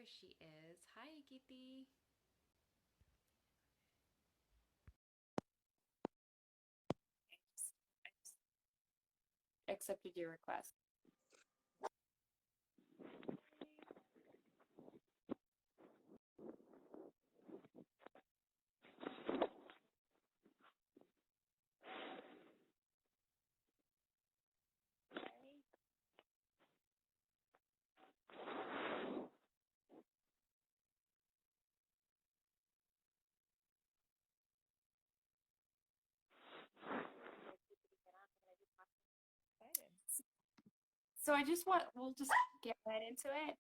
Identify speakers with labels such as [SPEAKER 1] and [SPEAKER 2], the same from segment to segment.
[SPEAKER 1] she is. Hi, Akiti. Accepted your request. So we'll just get right into it.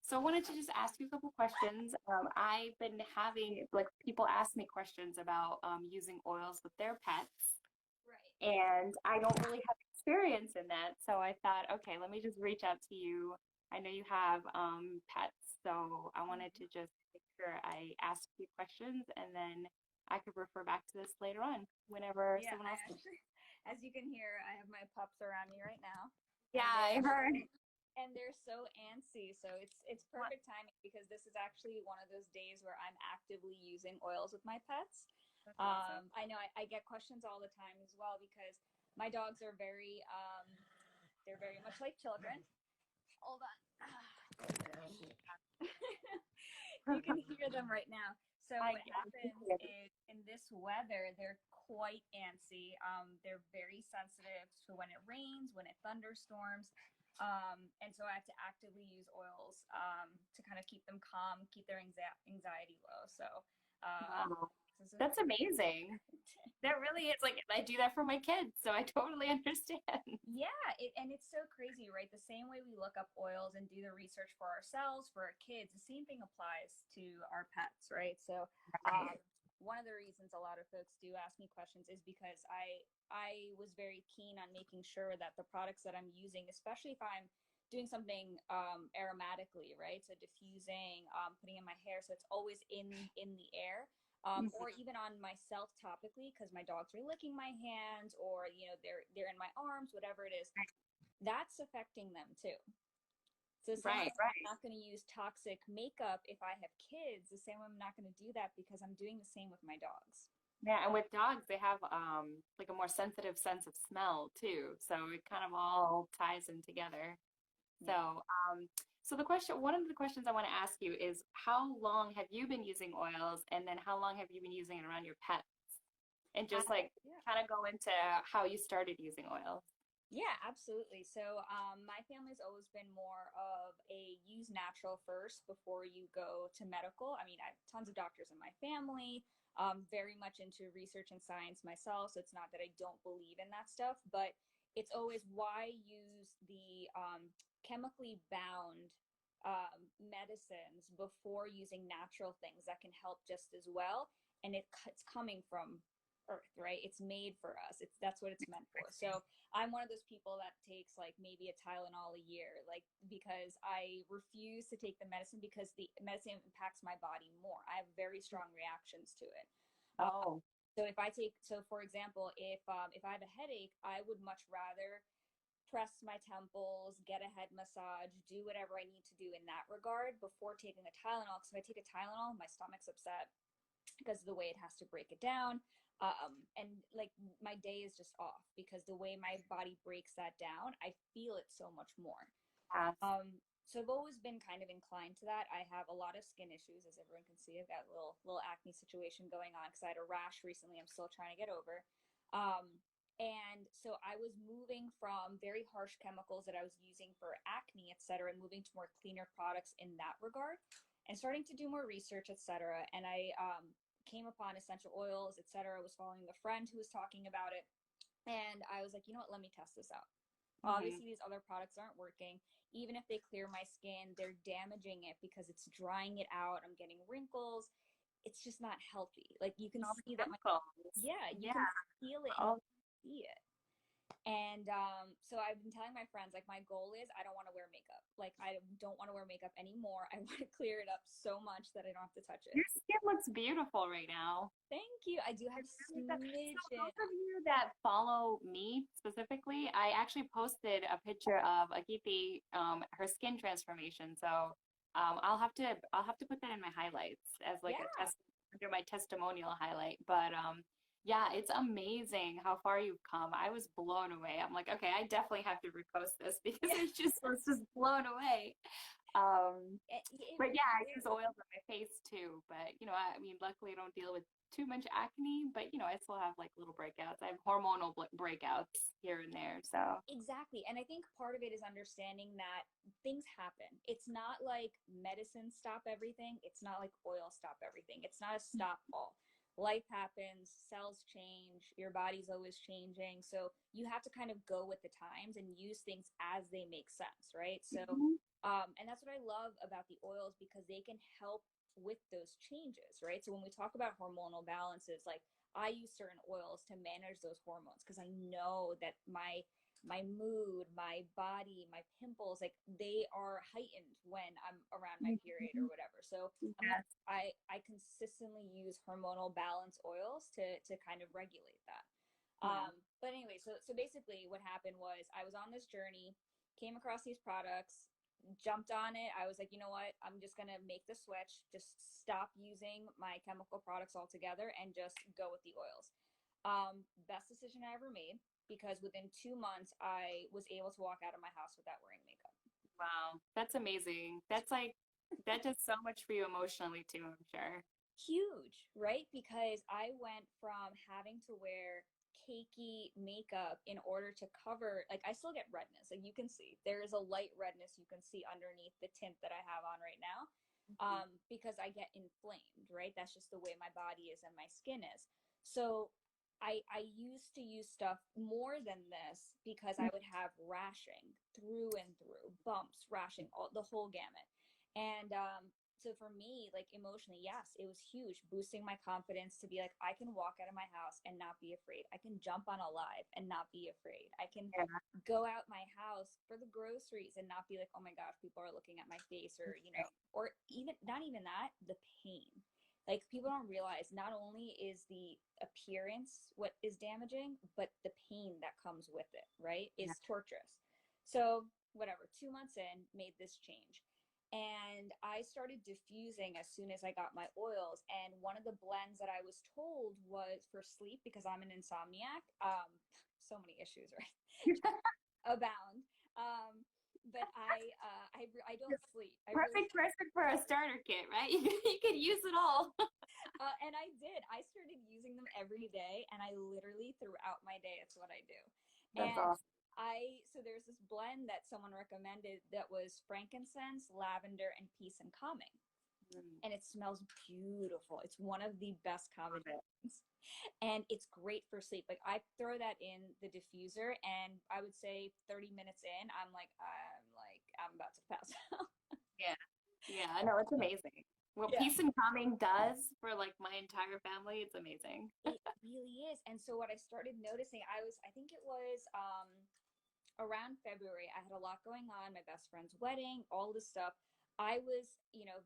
[SPEAKER 1] So I wanted to just ask you a couple questions. I've been having like people ask me questions about using oils with their pets,
[SPEAKER 2] Right.
[SPEAKER 1] and I don't really have experience in that. So I thought, okay, let me just reach out to you. I know you have pets, so I wanted to
[SPEAKER 2] Mhm.
[SPEAKER 1] just make sure I ask you questions, and then I could refer back to this later on whenever
[SPEAKER 2] Yeah,
[SPEAKER 1] someone
[SPEAKER 2] I
[SPEAKER 1] else.
[SPEAKER 2] actually, as you can hear, I have my pups around me right now,
[SPEAKER 1] Yeah,
[SPEAKER 2] and
[SPEAKER 1] I heard.
[SPEAKER 2] they're so antsy. So it's perfect timing because this is actually one of those days where I'm actively using oils with my pets.
[SPEAKER 1] That's awesome.
[SPEAKER 2] I know I get questions all the time as well because my dogs are they're very much like children. Hold on. You can hear them right now. So what
[SPEAKER 1] I can
[SPEAKER 2] happens
[SPEAKER 1] hear them.
[SPEAKER 2] is in this weather, they're quite antsy. They're very sensitive to when it rains, when it thunderstorms. And so I have to actively use oils to kind of keep them calm, keep their anxiety low. So um,
[SPEAKER 1] Wow,
[SPEAKER 2] this is
[SPEAKER 1] that's amazing. That really is like I do that for my kids, so I totally understand.
[SPEAKER 2] Yeah, and it's so crazy, right? The same way we look up oils and do the research for ourselves, for our kids, the same thing applies to our pets, right? So,
[SPEAKER 1] Right.
[SPEAKER 2] one of the reasons a lot of folks do ask me questions is because I was very keen on making sure that the products that I'm using, especially if I'm doing something aromatically, right? So diffusing, putting in my hair, so it's always in the air or
[SPEAKER 1] Mhm.
[SPEAKER 2] even on myself topically because my dogs are licking my hands or they're in my arms, whatever it is, that's affecting them too. So the same way
[SPEAKER 1] Right,
[SPEAKER 2] I'm
[SPEAKER 1] right.
[SPEAKER 2] not going to use toxic makeup if I have kids, the same way I'm not going to do that because I'm doing the same with my dogs.
[SPEAKER 1] Yeah, and with dogs, they have like a more sensitive sense of smell too, so it kind of all ties in together.
[SPEAKER 2] Yeah.
[SPEAKER 1] So, so one of the questions I want to ask you is, how long have you been using oils, and then how long have you been using it around your pets? And
[SPEAKER 2] Uh,
[SPEAKER 1] just like
[SPEAKER 2] yeah.
[SPEAKER 1] kind of go into how you started using oils.
[SPEAKER 2] Yeah, absolutely. So, my family's always been more of a use natural first before you go to medical. I mean, I have tons of doctors in my family, very much into research and science myself. So, it's not that I don't believe in that stuff, but it's always why use the chemically bound medicines before using natural things that can help just as well. And it's coming from Earth, right? It's made for us. That's what it's meant for. So, I'm one of those people that takes like maybe a Tylenol a year, like because I refuse to take the medicine because the medicine impacts my body more. I have very strong reactions to it. Uh,
[SPEAKER 1] Oh,
[SPEAKER 2] so for example, if I have a headache, I would much rather press my temples, get a head massage, do whatever I need to do in that regard before taking a Tylenol. Because if I take a Tylenol, my stomach's upset because of the way it has to break it down. And like my day is just off because the way my body breaks that down, I feel it so much more.
[SPEAKER 1] yes.
[SPEAKER 2] So I've always been kind of inclined to that. I have a lot of skin issues, as everyone can see. I've got a little acne situation going on because I had a rash recently. I'm still trying to get over. Um, and so I was moving from very harsh chemicals that I was using for acne, et cetera, and moving to more cleaner products in that regard, and starting to do more research, et cetera. And I came upon essential oils, et cetera. I was following a friend who was talking about it, and I was like, you know what? Let me test this out.
[SPEAKER 1] Hmm.
[SPEAKER 2] Obviously, these other products aren't working. Even if they clear my skin, they're damaging it because it's drying it out. I'm getting wrinkles. It's just not healthy. Like you can
[SPEAKER 1] All the
[SPEAKER 2] see that my,
[SPEAKER 1] chemicals.
[SPEAKER 2] yeah, you can
[SPEAKER 1] Yeah.
[SPEAKER 2] feel it and you
[SPEAKER 1] Oh,
[SPEAKER 2] can see it. And so I've been telling my friends, like, my goal is I don't want to wear makeup. Like, I don't want to wear makeup anymore. I want to clear it up so much that I don't have to touch it.
[SPEAKER 1] your skin looks beautiful right now.
[SPEAKER 2] Thank you. I do have
[SPEAKER 1] It really does. So
[SPEAKER 2] smidgen.
[SPEAKER 1] those of you that follow me specifically, I actually posted a picture of Akiti, her skin transformation. So I'll have to put that in my highlights as like a
[SPEAKER 2] Yeah,
[SPEAKER 1] test under my testimonial highlight. But yeah, it's amazing how far you've come. I was blown away. I'm like, okay, I definitely have to repost this because
[SPEAKER 2] yeah,
[SPEAKER 1] it's just was just blown away. Um,
[SPEAKER 2] it
[SPEAKER 1] but yeah,
[SPEAKER 2] really
[SPEAKER 1] I use
[SPEAKER 2] is.
[SPEAKER 1] oils on my face too. But I mean, luckily I don't deal with too much acne. But I still have like little breakouts. I have hormonal breakouts here and there. So
[SPEAKER 2] Exactly. And I think part of it is understanding that things happen. It's not like medicine stop everything. It's not like oil stop everything. It's not a stop all. Life happens, cells change, your body's always changing. So you have to kind of go with the times and use things as they make sense, right? So,
[SPEAKER 1] mhm.
[SPEAKER 2] and that's what I love about the oils because they can help with those changes, right? So when we talk about hormonal balances, like I use certain oils to manage those hormones because I know that my mood, my body, my pimples, like they are heightened when I'm around my period or
[SPEAKER 1] Mhm.
[SPEAKER 2] whatever. So I'm like,
[SPEAKER 1] Yes.
[SPEAKER 2] I consistently use hormonal balance oils to kind of regulate that.
[SPEAKER 1] Yeah.
[SPEAKER 2] But anyway, so basically what happened was I was on this journey, came across these products, jumped on it. I was like, you know what? I'm just gonna make the switch, just stop using my chemical products altogether and just go with the oils. Best decision I ever made because within 2 months I was able to walk out of my house without wearing makeup.
[SPEAKER 1] Wow. That's amazing. That's like that does so much for you emotionally too, I'm sure.
[SPEAKER 2] Huge, right? Because I went from having to wear cakey makeup in order to cover, like, I still get redness. Like, you can see there is a light redness you can see underneath the tint that I have on right now,
[SPEAKER 1] Mhm.
[SPEAKER 2] because I get inflamed, right? That's just the way my body is and my skin is. So I used to use stuff more than this because I would have rashing through and through, bumps, rashing, all the whole gamut. And so for me, like emotionally, yes, it was huge, boosting my confidence to be like, I can walk out of my house and not be afraid. I can jump on a live and not be afraid. I can
[SPEAKER 1] Yeah.
[SPEAKER 2] go out my house for the groceries and not be like, oh my gosh, people are looking at my face, or or even not even that, the pain. Like people don't realize not only is the appearance what is damaging, but the pain that comes with it, right,
[SPEAKER 1] Yeah.
[SPEAKER 2] is torturous. So whatever, 2 months in, made this change. And I started diffusing as soon as I got my oils. And one of the blends that I was told was for sleep because I'm an insomniac. So many issues, right? Abound. But I don't sleep. I really
[SPEAKER 1] Perfect person for a starter kit, right? You could use it all.
[SPEAKER 2] and I did. I started using them every day, and I literally throughout my day, it's what I do.
[SPEAKER 1] That's
[SPEAKER 2] And
[SPEAKER 1] awesome.
[SPEAKER 2] so there's this blend that someone recommended that was frankincense, lavender, and peace and calming,
[SPEAKER 1] Mm,
[SPEAKER 2] and it smells beautiful. It's one of the best
[SPEAKER 1] love it.
[SPEAKER 2] combinations, and it's great for sleep. Like I throw that in the diffuser, and I would say 30 minutes in, I'm about to pass out.
[SPEAKER 1] Yeah. Yeah. I know it's amazing. What
[SPEAKER 2] Yeah.
[SPEAKER 1] peace and calming does for like my entire family, it's amazing.
[SPEAKER 2] It really is. And so what I started noticing, I think it was around February. I had a lot going on, my best friend's wedding, all this stuff. I was,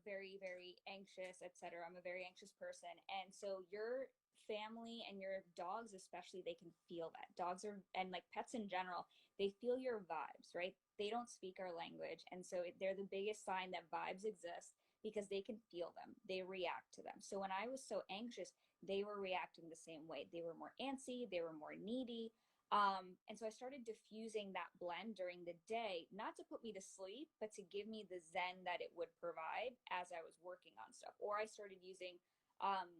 [SPEAKER 2] very, very anxious, etc. I'm a very anxious person. And so your family and your dogs, especially, they can feel that. Dogs are, and like pets in general, they feel your vibes, right? They don't speak our language. And so they're the biggest sign that vibes exist because they can feel them, they react to them. So when I was so anxious, they were reacting the same way. They were more antsy, they were more needy, and so I started diffusing that blend during the day, not to put me to sleep, but to give me the zen that it would provide as I was working on stuff. Or I started using um,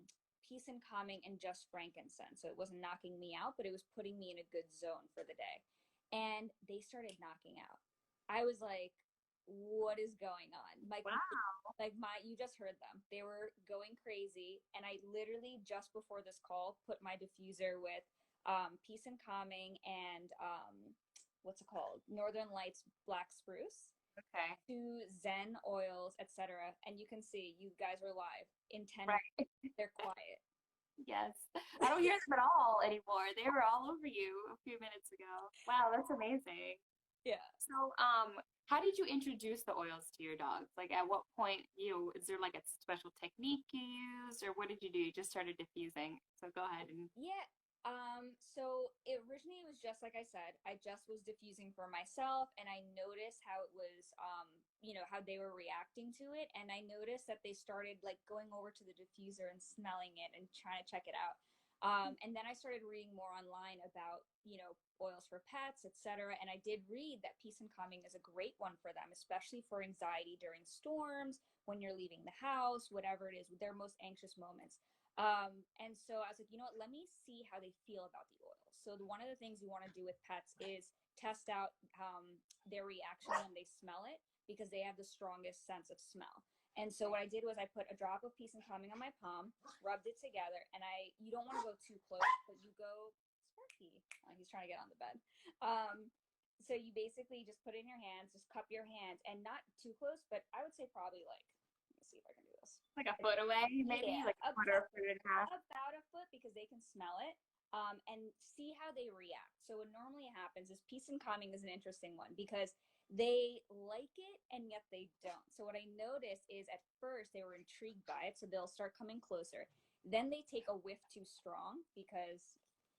[SPEAKER 2] peace and calming and just frankincense. So it wasn't knocking me out, but it was putting me in a good zone for the day. And they started knocking out. I was like, what is going on?
[SPEAKER 1] Wow.
[SPEAKER 2] You just heard them. They were going crazy. And I literally just before this call put my diffuser with peace and calming and what's it called? Northern Lights black spruce,
[SPEAKER 1] Okay.
[SPEAKER 2] to Zen oils, etc. And you can see you guys were live in 10 minutes.
[SPEAKER 1] Right.
[SPEAKER 2] They're quiet.
[SPEAKER 1] Yes. I don't hear them at all anymore. They were all over you a few minutes ago. Wow, that's amazing.
[SPEAKER 2] Yeah.
[SPEAKER 1] So, how did you introduce the oils to your dogs? Like, at what point, is there like a special technique you use, or what did you do? You just started diffusing. So go ahead and
[SPEAKER 2] Yeah. So it originally was just like I said, I just was diffusing for myself and I noticed how it was how they were reacting to it. And I noticed that they started like going over to the diffuser and smelling it and trying to check it out. And then I started reading more online about, oils for pets, etc. And I did read that peace and calming is a great one for them, especially for anxiety during storms, when you're leaving the house, whatever it is, their most anxious moments. And so I was like, you know what, let me see how they feel about the oil. So one of the things you want to do with pets is test out their reaction when they smell it because they have the strongest sense of smell. And so what I did was I put a drop of peace and calming on my palm, rubbed it together, and you don't want to go too close, but you go, Sparky, oh, he's trying to get on the bed. So you basically just put it in your hands, just cup your hands, and not too close, but I would say probably like, let me see if I can do this.
[SPEAKER 1] Like a foot away, maybe
[SPEAKER 2] Yeah,
[SPEAKER 1] like a foot or a foot and a half.
[SPEAKER 2] about a foot because they can smell it and see how they react. So what normally happens is peace and calming is an interesting one because they like it and yet they don't. So what I noticed is at first they were intrigued by it, so they'll start coming closer. Then they take a whiff too strong because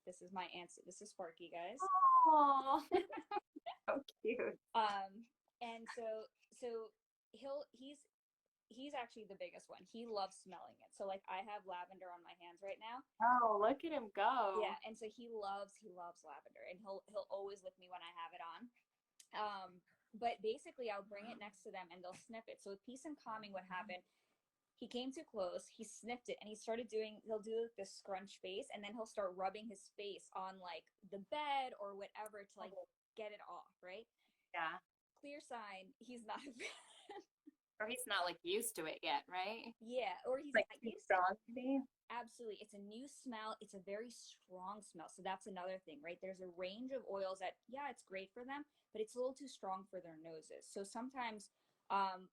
[SPEAKER 2] this is my answer. This is Sparky, guys.
[SPEAKER 1] Oh, so cute.
[SPEAKER 2] Um, and so he's actually the biggest one. He loves smelling it. So like I have lavender on my hands right now.
[SPEAKER 1] Oh, look at him
[SPEAKER 2] Yeah,
[SPEAKER 1] go.
[SPEAKER 2] and so he loves lavender and he'll always lick me when I have it on. But basically I'll bring it next to them and they'll sniff it. So with peace and calming, what happened? He came too close, he sniffed it, and he'll do like this scrunch face, and then he'll start rubbing his face on like the bed or whatever to like get it off, right?
[SPEAKER 1] Yeah.
[SPEAKER 2] Clear sign, he's not a fan.
[SPEAKER 1] Or he's not like used to it yet, right?
[SPEAKER 2] Yeah, or he's
[SPEAKER 1] Like
[SPEAKER 2] not
[SPEAKER 1] too
[SPEAKER 2] used to.
[SPEAKER 1] strong to be.
[SPEAKER 2] Absolutely. It's a new smell. It's a very strong smell. So that's another thing, right? There's a range of oils that, yeah, it's great for them, but it's a little too strong for their noses. So sometimes,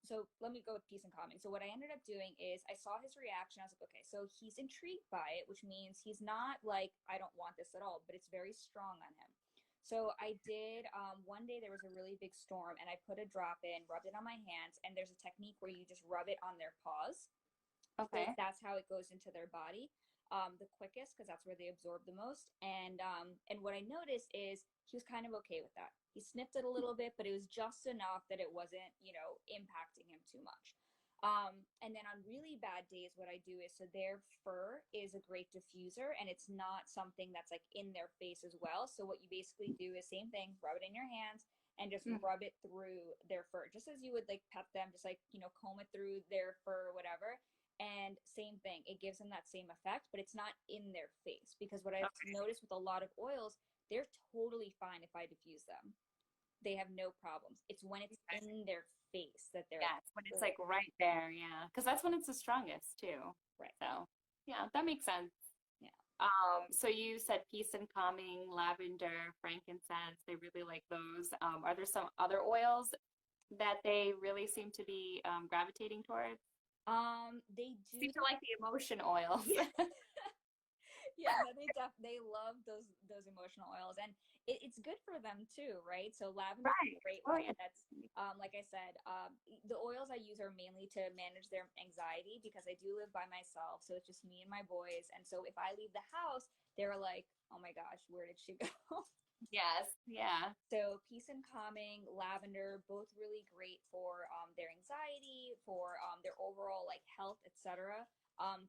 [SPEAKER 2] so let me go with peace and calming. So what I ended up doing is I saw his reaction. I was like, okay, so he's intrigued by it, which means he's not like, I don't want this at all, but it's very strong on him. So I did, one day there was a really big storm and I put a drop in, rubbed it on my hands, and there's a technique where you just rub it on their paws. So
[SPEAKER 1] Okay.
[SPEAKER 2] that's how it goes into their body the quickest because that's where they absorb the most. And what I noticed is he was kind of okay with that. He sniffed it a little bit, but it was just enough that it wasn't, impacting him too much. And then on really bad days, what I do is so their fur is a great diffuser and it's not something that's like in their face as well. So what you basically do is same thing, rub it in your hands and just rub it through their fur, just as you would like pet them, just like, comb it through their fur or whatever. And same thing, it gives them that same effect, but it's not in their face because what I've
[SPEAKER 1] Okay.
[SPEAKER 2] noticed with a lot of oils, they're totally fine if I diffuse them. They have no problems. It's when it's in their face that they're
[SPEAKER 1] Yes, when it's like right there, yeah. Because that's when it's the strongest too.
[SPEAKER 2] right.
[SPEAKER 1] So yeah, that makes sense.
[SPEAKER 2] Yeah.
[SPEAKER 1] So you said peace and calming, lavender, frankincense, they really like those. Are there some other oils that they really seem to be gravitating towards?
[SPEAKER 2] They do.
[SPEAKER 1] Seem to like the emotion oils.
[SPEAKER 2] Yeah, no, they love those emotional oils, and it's good for them too, right? So lavender is
[SPEAKER 1] Right.
[SPEAKER 2] a great
[SPEAKER 1] Oh
[SPEAKER 2] one.
[SPEAKER 1] yeah.
[SPEAKER 2] That's like I said, the oils I use are mainly to manage their anxiety because I do live by myself, so it's just me and my boys. And so if I leave the house, they're like, "Oh my gosh, where did she go?"
[SPEAKER 1] Yes. Yeah.
[SPEAKER 2] So peace and calming, lavender, both really great for their anxiety, for their overall like health, etc.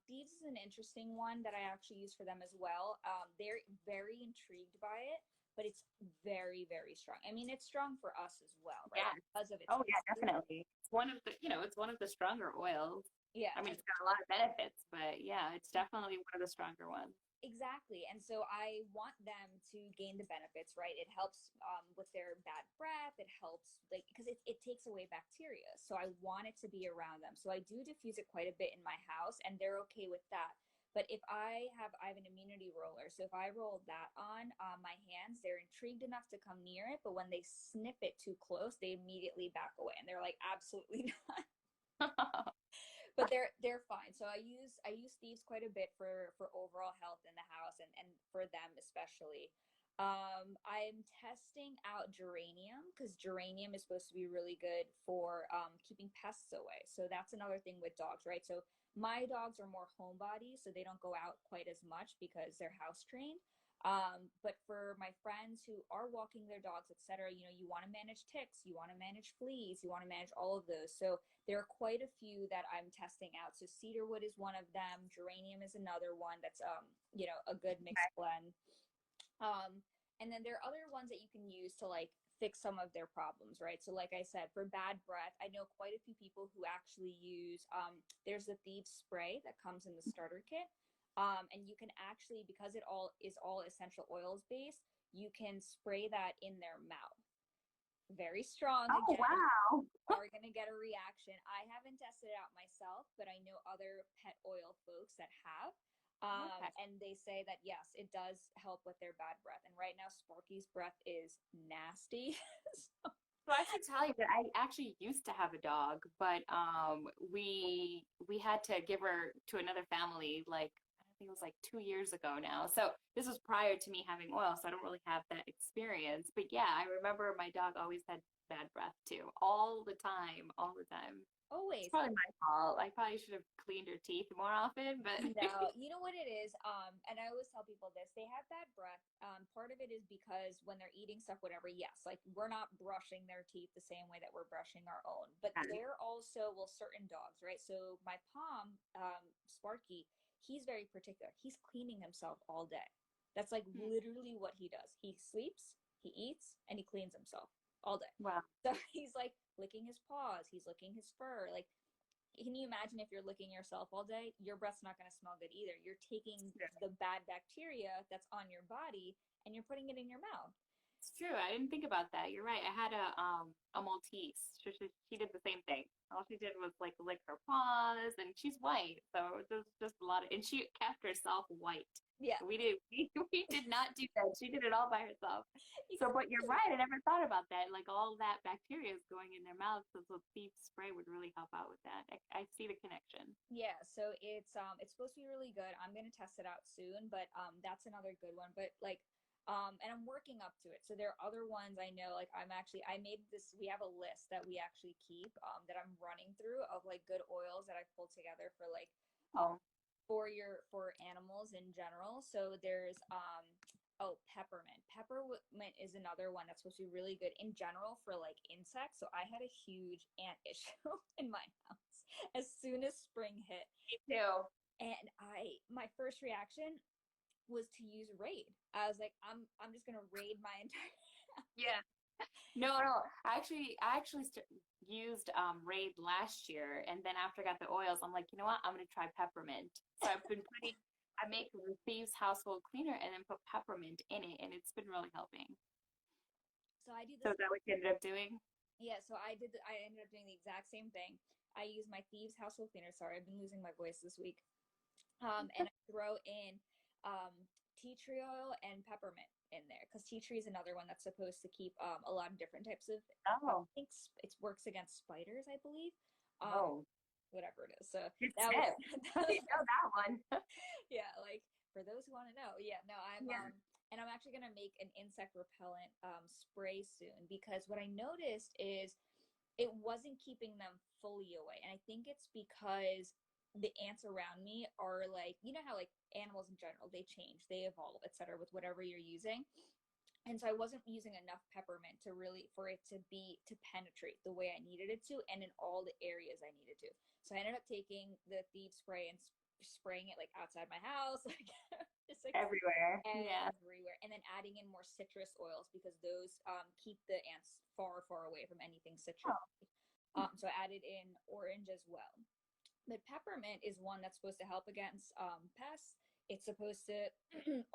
[SPEAKER 2] Thieves is an interesting one that I actually use for them as well. They're very intrigued by it, but it's very, very strong. I mean, it's strong for us as well, right?
[SPEAKER 1] Yes.
[SPEAKER 2] Because of its
[SPEAKER 1] Oh yeah,
[SPEAKER 2] history.
[SPEAKER 1] definitely. It's one of the, it's one of the stronger oils.
[SPEAKER 2] Yeah,
[SPEAKER 1] I mean, it's got a lot of benefits, but yeah, it's definitely one of the stronger ones.
[SPEAKER 2] exactly. And so I want them to gain the benefits, right? It helps with their bad breath. It helps, like, because it takes away bacteria. So I want it to be around them. So I do diffuse it quite a bit in my house, and they're okay with that. But if I have an immunity roller. So if I roll that on my hands, they're intrigued enough to come near it. But when they sniff it too close, they immediately back away, and they're like, absolutely not. But they're fine. So I use thieves quite a bit for overall health in the house and for them especially. I'm testing out geranium because geranium is supposed to be really good for keeping pests away. So that's another thing with dogs, right? So my dogs are more homebodies, so they don't go out quite as much because they're house trained. But for my friends who are walking their dogs, etc., you know, you want to manage ticks, you want to manage fleas, you want to manage all of those. So there are quite a few that I'm testing out. So cedarwood is one of them. Geranium is another one that's you know, a good mixed blend. Um, and then there are other ones that you can use to like fix some of their problems, right? So like I said, for bad breath, I know quite a few people who actually use there's the thieves spray that comes in the starter kit. And you can actually, because it all is all essential oils based, you can spray that in their mouth. Very strong
[SPEAKER 1] Oh,
[SPEAKER 2] again,
[SPEAKER 1] wow.
[SPEAKER 2] are going to get a reaction. I haven't tested it out myself, but I know other pet oil folks that have.
[SPEAKER 1] Okay.
[SPEAKER 2] And they say that yes, it does help with their bad breath. And right now, Sparky's breath is nasty.
[SPEAKER 1] So I should tell you that I actually used to have a dog, but we had to give her to another family like I think it was like 2 years ago now. So this was prior to me having oil, so I don't really have that experience. But yeah, I remember my dog always had bad breath too, all the time, all the time. It's
[SPEAKER 2] Always.
[SPEAKER 1] probably my fault. I probably should have cleaned her teeth more often, but
[SPEAKER 2] No, you know what it is? And I always tell people this, they have bad breath. Part of it is because when they're eating stuff, whatever, yes, like we're not brushing their teeth the same way that we're brushing our own. But they're also, well, certain dogs, right? So my Pom, Sparky, he's very particular. He's cleaning himself all day. That's like literally what he does. He sleeps, he eats, and he cleans himself all day.
[SPEAKER 1] wow.
[SPEAKER 2] So he's like licking his paws, he's licking his fur, like can you imagine if you're licking yourself all day? Your breath's not going to smell good either. You're taking the bad bacteria that's on your body and you're putting it in your mouth.
[SPEAKER 1] It's true. I didn't think about that. You're right. I had a Maltese. She did the same thing. All she did was like lick her paws, and she's white, so there's just a lot of. And she kept herself white.
[SPEAKER 2] Yeah.
[SPEAKER 1] We did not do that. She did it all by herself. So, but you're right. I never thought about that. Like all that bacteria is going in their mouths, so the thief spray would really help out with that. I see the connection.
[SPEAKER 2] Yeah, so it's supposed to be really good. I'm gonna test it out soon, but that's another good one. But like and I'm working up to it. So there are other ones I know, like I made this, we have a list that we actually keep that I'm running through of like good oils that I pulled together for like
[SPEAKER 1] Oh,
[SPEAKER 2] for animals in general. So there's oh, peppermint. Peppermint is another one that's supposed to be really good in general for like insects. So I had a huge ant issue in my house as soon as spring hit.
[SPEAKER 1] me too.
[SPEAKER 2] And my first reaction was to use Raid. I was like, I'm just gonna raid my entire
[SPEAKER 1] Yeah. No, no. I actually used Raid last year, and then after I got the oils, I'm like, you know what? I'm gonna try peppermint. So I make the Thieves household cleaner and then put peppermint in it, and it's been really helping.
[SPEAKER 2] so I do
[SPEAKER 1] So
[SPEAKER 2] this.
[SPEAKER 1] is that what you ended up doing?
[SPEAKER 2] Yeah, so I ended up doing the exact same thing. I use my Thieves household cleaner. Sorry, I've been losing my voice this week. And I throw in um, tea tree oil and peppermint in there because tea tree is another one that's supposed to keep a lot of different types of. I
[SPEAKER 1] Oh,
[SPEAKER 2] think it works against spiders, I believe. Um,
[SPEAKER 1] oh,
[SPEAKER 2] Whatever it is. So
[SPEAKER 1] good
[SPEAKER 2] that was,
[SPEAKER 1] tip. I
[SPEAKER 2] that was
[SPEAKER 1] didn't know that one.
[SPEAKER 2] yeah, like for those who want to know. Yeah, no,
[SPEAKER 1] Yeah.
[SPEAKER 2] and I'm actually gonna make an insect repellent spray soon because what I noticed is it wasn't keeping them fully away. And I think it's because the ants around me are like, you know how like animals in general, they change, they evolve, etc. with whatever you're using. And so I wasn't using enough peppermint to really for it to penetrate the way I needed it to and in all the areas I needed to. So I ended up taking the thief spray and spraying it like outside my house, like just like
[SPEAKER 1] Everywhere. Yeah.
[SPEAKER 2] everywhere, and then adding in more citrus oils because those keep the ants far, far away from anything citrus.
[SPEAKER 1] Oh,
[SPEAKER 2] So I added in orange as well. But peppermint is one that's supposed to help against pests. It's supposed to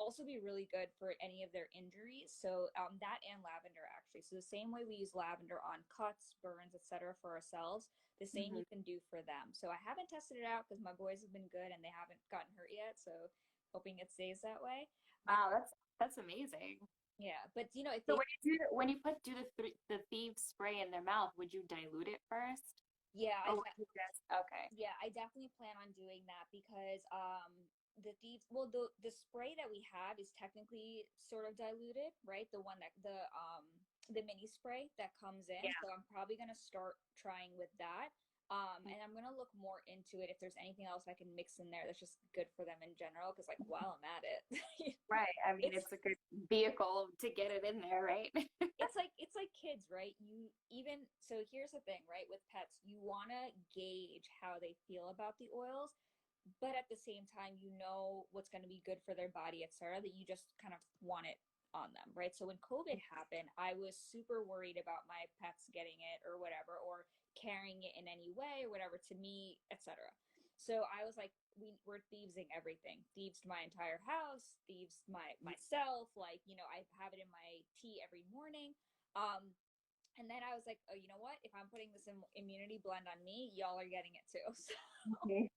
[SPEAKER 2] also be really good for any of their injuries. So that and lavender actually. So the same way we use lavender on cuts, burns, etc. for ourselves, the same
[SPEAKER 1] hmm
[SPEAKER 2] you can do for them. So I haven't tested it out because my boys have been good and they haven't gotten hurt yet. So hoping it stays that way. But
[SPEAKER 1] Wow, that's amazing.
[SPEAKER 2] yeah, but you know, if
[SPEAKER 1] So
[SPEAKER 2] they
[SPEAKER 1] when you put do the thieves spray in their mouth, would you dilute it first,
[SPEAKER 2] yeah,
[SPEAKER 1] or would you just okay?
[SPEAKER 2] yeah, I definitely plan on doing that because the thieves well the spray that we have is technically sort of diluted, right? The one that the mini spray that comes in.
[SPEAKER 1] Yeah.
[SPEAKER 2] So I'm probably gonna start trying with that. And I'm gonna look more into it if there's anything else I can mix in there that's just good for them in general. Because like while I'm at it,
[SPEAKER 1] Right. I mean,
[SPEAKER 2] it's
[SPEAKER 1] it's a good vehicle to get it in there, right?
[SPEAKER 2] it's like kids, right? You even so here's the thing, right? With pets, you want to gauge how they feel about the oils, but at the same time, you know what's going to be good for their body, etc. That you just kind of want it on them, right? So when COVID happened, I was super worried about my pets getting it or whatever, or carrying it in any way or whatever to me, etc. So I was like, we're thievesing everything. Thievesed my entire house, thieves myself. Like, I have it in my tea every morning. Um, and then I was like, oh, you know what? If I'm putting this immunity blend on me, y'all are getting it too.
[SPEAKER 1] Okay.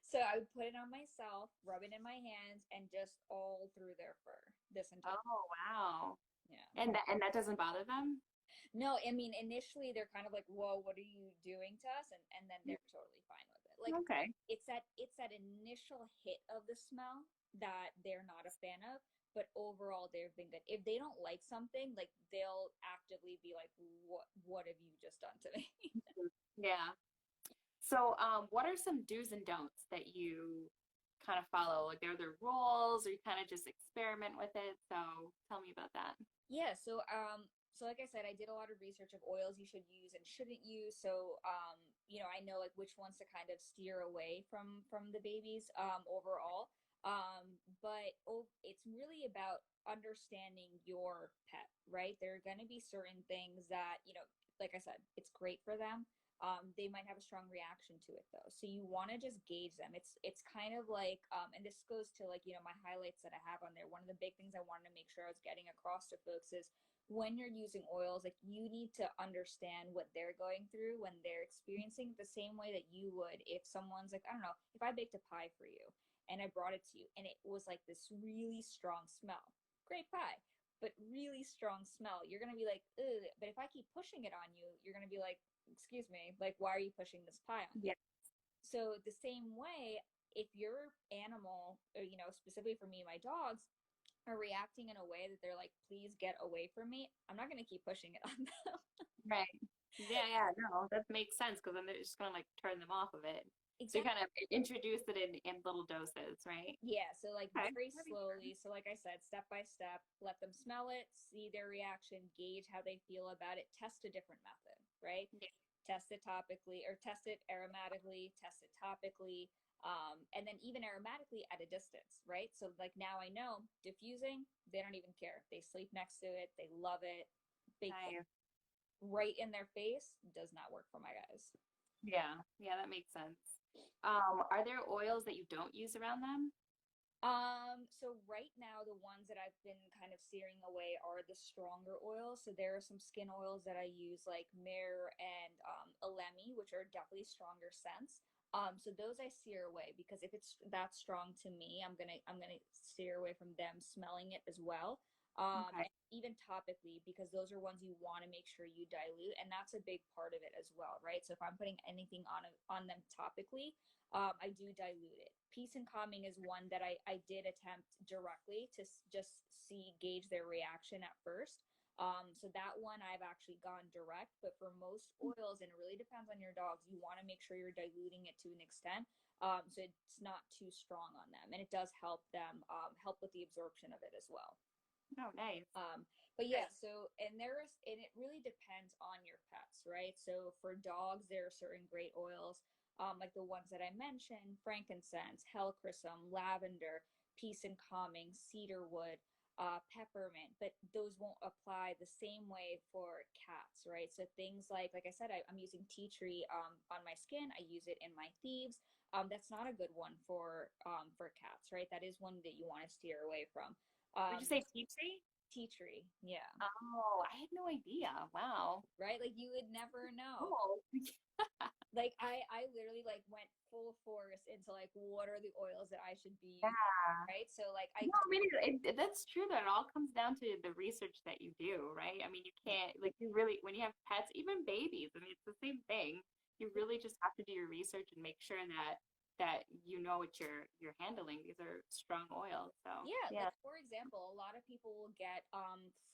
[SPEAKER 2] So I would put it on myself, rub it in my hands, and just all through their fur. This entire
[SPEAKER 1] Oh, wow.
[SPEAKER 2] yeah.
[SPEAKER 1] And that doesn't bother them?
[SPEAKER 2] No, I mean initially they're kind of like, "Whoa, what are you doing to us?" And then they're totally fine with it. Like
[SPEAKER 1] Okay.
[SPEAKER 2] it's that initial hit of the smell that they're not a fan of, but overall they've been good. If they don't like something, like they'll actively be like, "What have you just done to me?"
[SPEAKER 1] Yeah. So, what are some do's and don'ts that you kind of follow? Like, are there rules, or you kind of just experiment with it? So, tell me about that.
[SPEAKER 2] Yeah, so like I said, I did a lot of research of oils you should use and shouldn't use. So I know like which ones to kind of steer away from the babies overall. But it's really about understanding your pet, right? There are going to be certain things that, like I said, it's great for them. They might have a strong reaction to it though. So you want to just gauge them. It's kind of like and this goes to like, my highlights that I have on there. One of the big things I wanted to make sure I was getting across to folks is when you're using oils, like you need to understand what they're going through when they're experiencing the same way that you would if someone's like, I don't know, if I baked a pie for you and I brought it to you and it was like this really strong smell. Great pie, but really strong smell. You're gonna be like, ugh. But if I keep pushing it on you, you're gonna be like, excuse me, like why are you pushing this pie on me?
[SPEAKER 1] Yeah.
[SPEAKER 2] So the same way, if your animal, or, specifically for me, my dogs are reacting in a way that they're like, please get away from me, I'm not going to keep pushing it on them.
[SPEAKER 1] Right. Yeah, yeah, no, that makes sense because then they're just gonna like turn them off of it. So you
[SPEAKER 2] Exactly.
[SPEAKER 1] kind of introduce it in little doses, right?
[SPEAKER 2] Yeah, so like
[SPEAKER 1] Okay.
[SPEAKER 2] very
[SPEAKER 1] That makes
[SPEAKER 2] slowly.
[SPEAKER 1] sense.
[SPEAKER 2] So like I said, step by step, let them smell it, see their reaction, gauge how they feel about it, test a different method, right?
[SPEAKER 1] Yeah.
[SPEAKER 2] Test it topically or test it aromatically, test it topically, and then even aromatically at a distance, right? So like now I know diffusing, they don't even care. They sleep next to it, they love it. Big thing.
[SPEAKER 1] Nice.
[SPEAKER 2] Right in their face does not work for my guys.
[SPEAKER 1] Yeah, yeah, that makes sense. Are there oils that you don't use around them?
[SPEAKER 2] So right now the ones that I've been kind of steering away are the stronger oils. So there are some skin oils that I use like Myrrh and Alemi, which are definitely stronger scents. So those I steer away because if it's that strong to me, I'm gonna steer away from them smelling it as well.
[SPEAKER 1] Okay.
[SPEAKER 2] And even topically because those are ones you want to make sure you dilute, and that's a big part of it as well, right? So if I'm putting anything on them topically, I do dilute it. Peace and calming is one that I did attempt directly to just gauge their reaction at first. So that one I've actually gone direct, but for most oils, and it really depends on your dogs, you want to make sure you're diluting it to an extent, so it's not too strong on them, and it does help them help with the absorption of it as well.
[SPEAKER 1] Oh, nice.
[SPEAKER 2] But yeah,
[SPEAKER 1] Okay.
[SPEAKER 2] and it really depends on your pets, right? So for dogs, there are certain great oils, like the ones that I mentioned: frankincense, helichrysum, lavender, peace and calming, cedarwood, peppermint. But those won't apply the same way for cats, right? So things like I said, I'm using tea tree on my skin. I use it in my thieves. That's not a good one for cats, right? That is one that you want to steer away from.
[SPEAKER 1] Would you
[SPEAKER 2] Um,
[SPEAKER 1] say tea tree?
[SPEAKER 2] Tea tree, yeah,
[SPEAKER 1] Oh, I had no idea. Wow.
[SPEAKER 2] right. Like you would never know.
[SPEAKER 1] Cool.
[SPEAKER 2] Like I literally like went full force into like what are the oils that I should be using,
[SPEAKER 1] Yeah.
[SPEAKER 2] right? So like
[SPEAKER 1] No, I mean, that's true that it all comes down to the research that you do, right? I mean, you can't, like, you really, when you have pets, even babies, I mean, it's the same thing. You really just have to do your research and make sure that you know what you're handling. These are strong oils. So,
[SPEAKER 2] yeah, like
[SPEAKER 1] yeah.
[SPEAKER 2] for example, a lot of people will get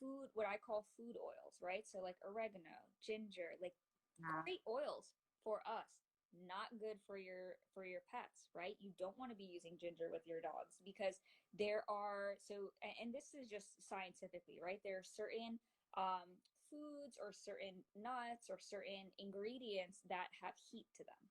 [SPEAKER 2] food, what I call food oils, right? So like oregano, ginger, like
[SPEAKER 1] Yeah.
[SPEAKER 2] great oils, for us, not good for your pets, right? You don't want to be using ginger with your dogs because there are so and this is just scientifically, right? There are certain um foods or certain nuts or certain ingredients that have heat to them,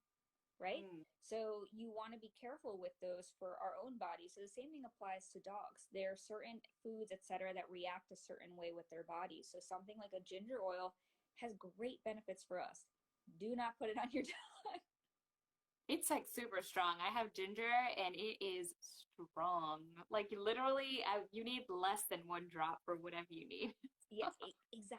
[SPEAKER 2] right?
[SPEAKER 1] Mm.
[SPEAKER 2] So you want to be careful with those for our own bodies. So the same thing applies to dogs. There are certain foods, etc., that react a certain way with their bodies. So something like a ginger oil has great benefits for us. Do not put it on your dog.
[SPEAKER 1] It's like super strong. I have ginger and it is strong. Like literally, you need less than one drop for whatever you need.
[SPEAKER 2] Yeah,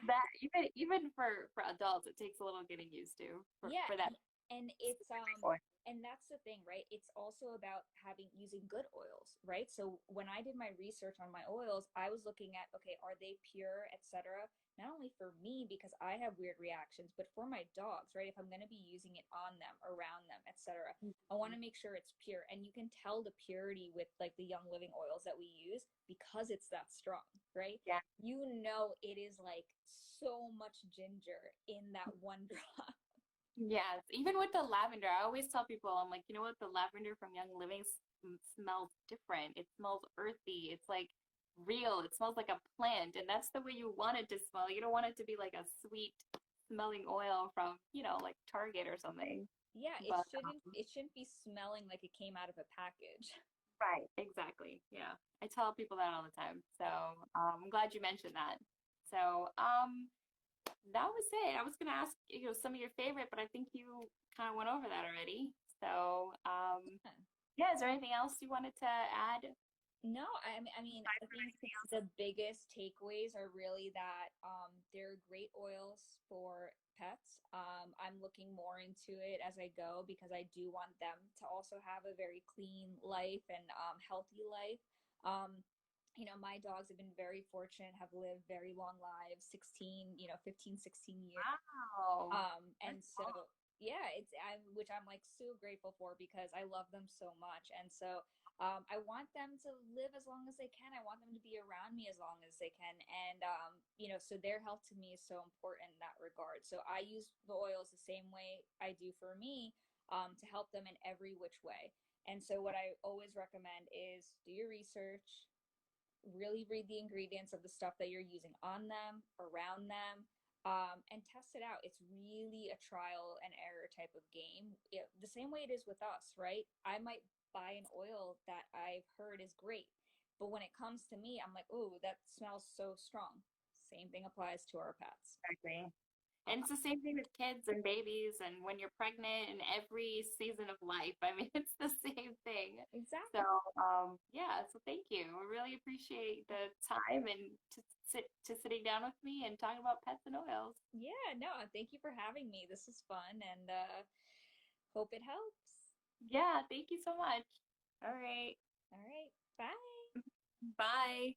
[SPEAKER 1] That
[SPEAKER 2] exactly.
[SPEAKER 1] even for adults, it takes a little getting used to
[SPEAKER 2] Yeah,
[SPEAKER 1] for that
[SPEAKER 2] and it's
[SPEAKER 1] specific oil.
[SPEAKER 2] and that's the thing, right? It's also about having using good oils, right? So when I did my research on my oils, I was looking at, okay, are they pure, etc. Not only for me because I have weird reactions, but for my dogs, right? If I'm going to be using it on them, around them, etc. I want to make sure it's pure, and you can tell the purity with like the Young Living oils that we use because it's that strong, right?
[SPEAKER 1] Yeah.
[SPEAKER 2] You know, it is like so much ginger in that one drop.
[SPEAKER 1] Yes, even with the lavender, I always tell people, I'm like, you know what, the lavender from Young Living smells different. It smells earthy. It's like real. It smells like a plant, and that's the way you want it to smell. You don't want it to be like a sweet smelling oil from, like Target or something.
[SPEAKER 2] Yeah,
[SPEAKER 1] But
[SPEAKER 2] it shouldn't be smelling like it came out of a package.
[SPEAKER 1] right, exactly. Yeah, I tell people that all the time. So I'm glad you mentioned that. So that was it. I was gonna ask some of your favorite, but I think you kind of went over that already. So yeah, is there anything else you wanted to add
[SPEAKER 2] No, I mean,
[SPEAKER 1] aside
[SPEAKER 2] I
[SPEAKER 1] from
[SPEAKER 2] think
[SPEAKER 1] anything else?
[SPEAKER 2] the biggest takeaways are really that they're great oils for pets. I'm looking more into it as I go because I do want them to also have a very clean life and healthy life. Um, my dogs have been very fortunate, have lived very long lives, 16, 15, 16 years.
[SPEAKER 1] Wow,
[SPEAKER 2] And
[SPEAKER 1] that's
[SPEAKER 2] so
[SPEAKER 1] awesome.
[SPEAKER 2] yeah, which I'm like so grateful for because I love them so much. And so I want them to live as long as they can. I want them to be around me as long as they can. And so their health to me is so important in that regard. So I use the oils the same way I do for me, to help them in every which way. And so what I always recommend is do your research, really read the ingredients of the stuff that you're using on them, around them, and test it out. It's really a trial and error type of game. The same way it is with us, right? I might buy an oil that I've heard is great, but when it comes to me, I'm like, oh, that smells so strong. Same thing applies to our pets.
[SPEAKER 1] Exactly. And
[SPEAKER 2] Uh,
[SPEAKER 1] it's the same thing with kids and babies and when you're pregnant and every season of life. I mean, it's the same thing. So,
[SPEAKER 2] exactly.
[SPEAKER 1] yeah, so thank you. I really appreciate the time and sitting down with me and talking about pets and oils.
[SPEAKER 2] Yeah, no, thank you for having me. This was fun and hope it helps.
[SPEAKER 1] Yeah, thank you so much. All right.
[SPEAKER 2] All right, bye.
[SPEAKER 1] Bye.